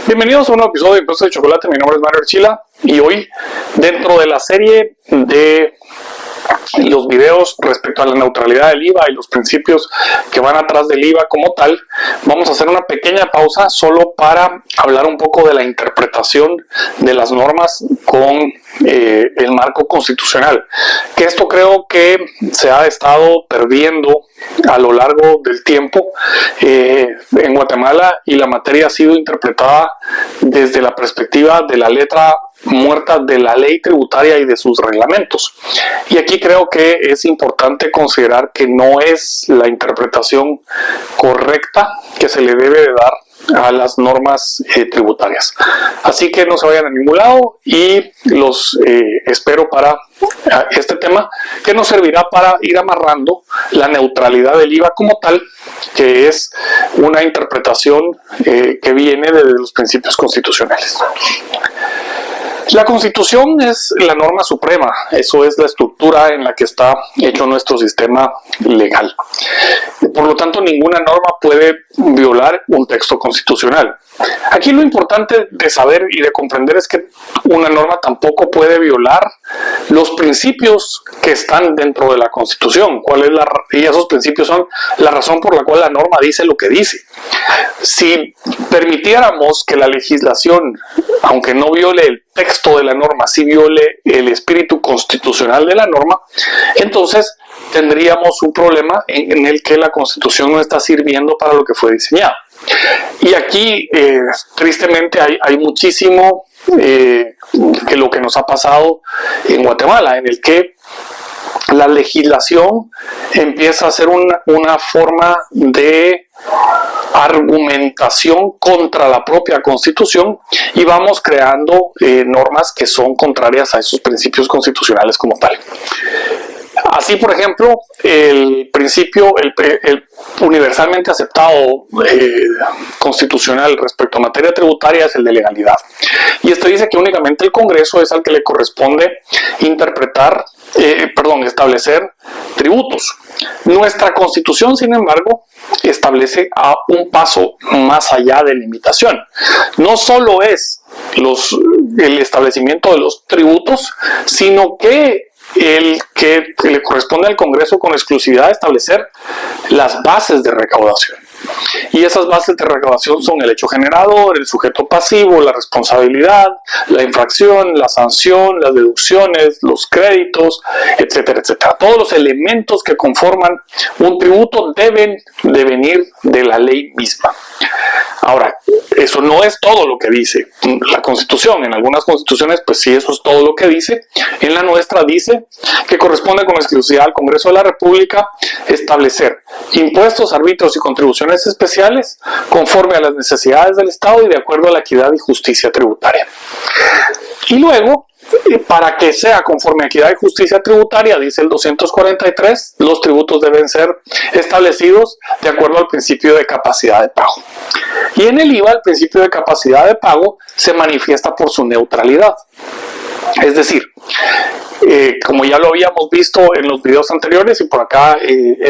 Bienvenidos a un nuevo episodio de Impuestos de Chocolate. Mi nombre es Mario Archila y hoy, dentro de la serie de los videos respecto a la neutralidad del IVA y los principios que van atrás del IVA como tal, vamos a hacer una pequeña pausa solo para hablar un poco de la interpretación de las normas con el marco constitucional, que esto creo que se ha estado perdiendo a lo largo del tiempo en Guatemala, y la materia ha sido interpretada desde la perspectiva de la letra muerta de la ley tributaria y de sus reglamentos. Y aquí creo que es importante considerar que no es la interpretación correcta que se le debe de dar a las normas tributarias. Así que no se vayan a ningún lado y los espero para este tema, que nos servirá para ir amarrando la neutralidad del IVA como tal, que es una interpretación que viene de los principios constitucionales. La Constitución es la norma suprema, eso es la estructura en la que está hecho nuestro sistema legal. Por lo tanto, ninguna norma puede violar un texto constitucional. Aquí lo importante de saber y de comprender es que una norma tampoco puede violar los principios que están dentro de la Constitución. Y esos principios son la razón por la cual la norma dice lo que dice. Si permitiéramos que la legislación, aunque no viole el texto de la norma, sí viole el espíritu constitucional de la norma, entonces tendríamos un problema en el que la Constitución no está sirviendo para lo que fue diseñada. Y aquí, tristemente, hay muchísimo que lo que nos ha pasado en Guatemala, en el que la legislación empieza a ser una forma de argumentación contra la propia Constitución, y vamos creando normas que son contrarias a esos principios constitucionales como tal. Así, por ejemplo, el principio, el universalmente aceptado constitucional respecto a materia tributaria es el de legalidad. Y esto dice que únicamente el Congreso es al que le corresponde establecer tributos. Nuestra Constitución, sin embargo, establece a un paso más allá de limitación. No solo es el establecimiento de los tributos, sino que el que le corresponde al Congreso con exclusividad establecer las bases de recaudación. Y esas bases de recaudación son el hecho generador, el sujeto pasivo, la responsabilidad, la infracción, la sanción, las deducciones, los créditos, etcétera, etcétera. Todos los elementos que conforman un tributo deben de venir de la ley misma. Ahora, eso no es todo lo que dice la Constitución. En algunas constituciones, pues sí, eso es todo lo que dice. En la nuestra dice que corresponde con exclusividad al Congreso de la República establecer impuestos, arbitrios y contribuciones especiales conforme a las necesidades del Estado y de acuerdo a la equidad y justicia tributaria. Y luego, para que sea conforme a equidad y justicia tributaria, dice el 243, los tributos deben ser establecidos de acuerdo al principio de capacidad de pago. Y en el IVA, el principio de capacidad de pago se manifiesta por su neutralidad. Es decir, como ya lo habíamos visto en los videos anteriores, y por acá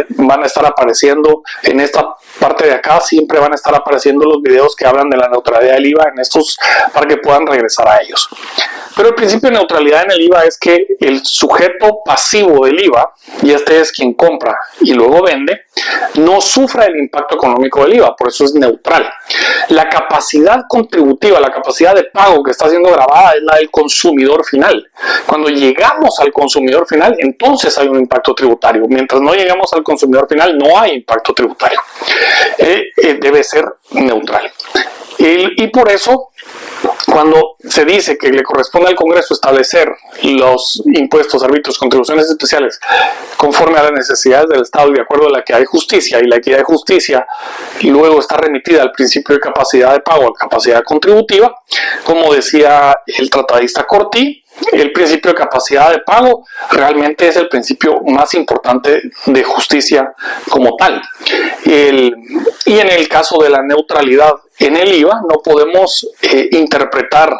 van a estar apareciendo, en esta parte de acá siempre van a estar apareciendo los videos que hablan de la neutralidad del IVA en estos, para que puedan regresar a ellos. Pero el principio de neutralidad en el IVA es que el sujeto pasivo del IVA, y este es quien compra y luego vende, no sufra el impacto económico del IVA, por eso es neutral. La capacidad contributiva, la capacidad de pago que está siendo grabada es la del consumidor final. Cuando llegamos al consumidor final, entonces hay un impacto tributario. Mientras no lleguemos al consumidor final, no hay impacto tributario. Debe ser neutral. Y por eso, cuando se dice que le corresponde al Congreso establecer los impuestos, arbitrios, contribuciones especiales conforme a las necesidades del Estado y de acuerdo a la equidad y justicia, y la equidad y justicia luego está remitida al principio de capacidad de pago, a capacidad contributiva, como decía el tratadista Corti, el principio de capacidad de pago realmente es el principio más importante de justicia como tal. Y en el caso de la neutralidad en el IVA, no podemos interpretar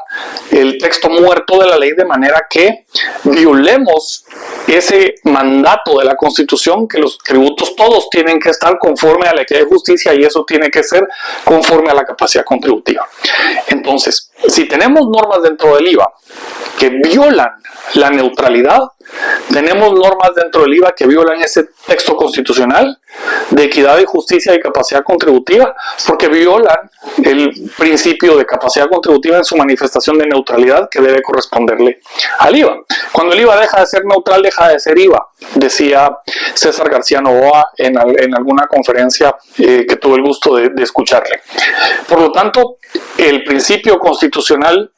el texto muerto de la ley de manera que violemos ese mandato de la Constitución, que los tributos todos tienen que estar conforme a la equidad y justicia, y eso tiene que ser conforme a la capacidad contributiva. Entonces, si tenemos normas dentro del IVA que violan la neutralidad, tenemos normas dentro del IVA que violan ese texto constitucional de equidad y justicia y capacidad contributiva, porque violan el principio de capacidad contributiva en su manifestación de neutralidad que debe corresponderle al IVA. Cuando el IVA deja de ser neutral, deja de ser IVA, decía César García Novoa en alguna conferencia que tuve el gusto de escucharle. Por lo tanto, el principio constitucional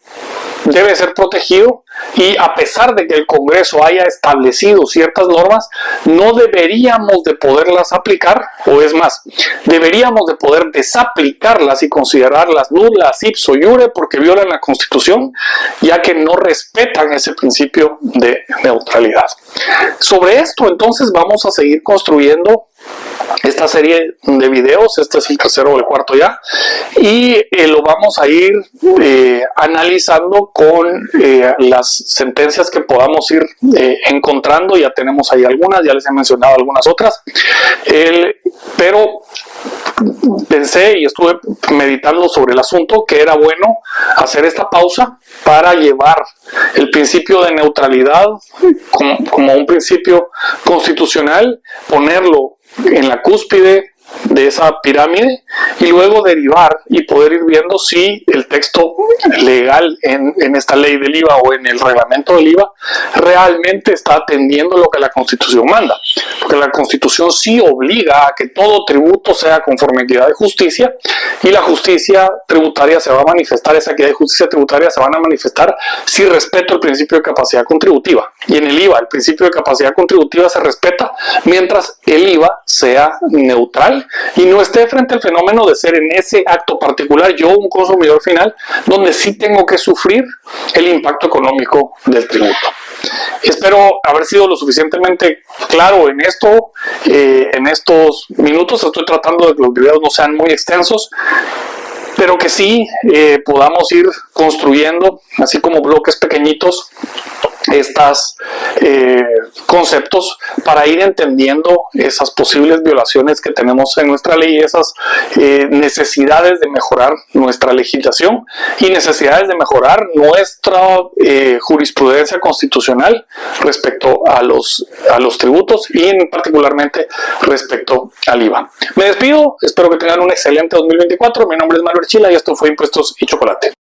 debe ser protegido, y a pesar de que el Congreso haya establecido ciertas normas, no deberíamos de poderlas aplicar, o es más, deberíamos de poder desaplicarlas y considerarlas nulas ipso iure porque violan la Constitución, ya que no respetan ese principio de neutralidad. Sobre esto, entonces, vamos a seguir construyendo esta serie de videos. Este es el tercero o el cuarto ya, y lo vamos a ir analizando con las sentencias que podamos ir encontrando. Ya tenemos ahí algunas, ya les he mencionado algunas otras, pero pensé y estuve meditando sobre el asunto que era bueno hacer esta pausa para llevar el principio de neutralidad como un principio constitucional, ponerlo en la cúspide de esa pirámide y luego derivar y poder ir viendo si el texto legal en esta ley del IVA o en el reglamento del IVA realmente está atendiendo lo que la Constitución manda, porque la Constitución sí obliga a que todo tributo sea conforme a equidad y justicia, y la justicia tributaria se va a manifestar, esa equidad y justicia tributaria se van a manifestar si respeto el principio de capacidad contributiva, y en el IVA el principio de capacidad contributiva se respeta mientras el IVA sea neutral y no esté frente al fenómeno de ser en ese acto particular yo un consumidor final donde sí tengo que sufrir el impacto económico del tributo. Espero haber sido lo suficientemente claro en esto, en estos minutos. Estoy tratando de que los videos no sean muy extensos, pero que sí podamos ir construyendo, así como bloques pequeñitos, estos conceptos para ir entendiendo esas posibles violaciones que tenemos en nuestra ley, esas necesidades de mejorar nuestra legislación y necesidades de mejorar nuestra jurisprudencia constitucional respecto a los tributos y particularmente respecto al IVA. Me despido, espero que tengan un excelente 2024. Mi nombre es Manuel Chila y esto fue Impuestos y Chocolate.